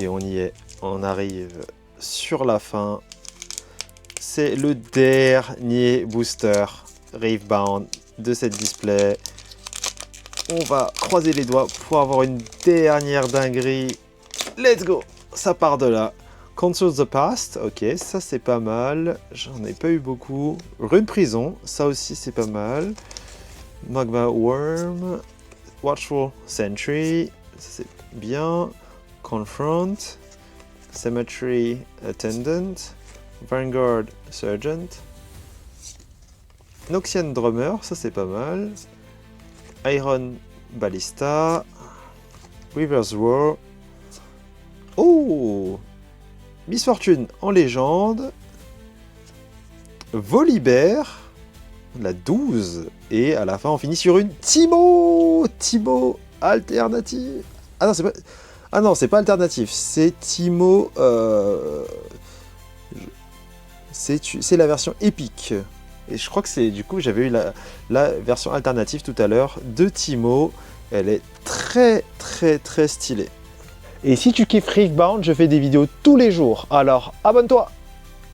Et on y est, on arrive sur la fin. C'est le dernier booster Reefbound de cette display. On va croiser les doigts pour avoir une dernière dinguerie. Let's go! Ça part de là. Console the Past, ok, ça c'est pas mal. J'en ai pas eu beaucoup. Rune Prison, ça aussi c'est pas mal. Magma Worm. Watchful Sentry, ça c'est bien. Confront. Cemetery Attendant. Vanguard Sergeant. Noxian Drummer, ça c'est pas mal. Iron Ballista. River's Roar. Oh! Miss Fortune en légende. Volibear. La 12. Et à la fin, on finit sur une Teemo! Teemo alternative. Ah non, c'est pas... Ah non, c'est pas alternatif. C'est Teemo... C'est la version épique. Et je crois que c'est... Du coup, j'avais eu la version alternative tout à l'heure de Teemo. Elle est très stylée. Et si tu kiffes Reefbound, je fais des vidéos tous les jours. Alors, abonne-toi!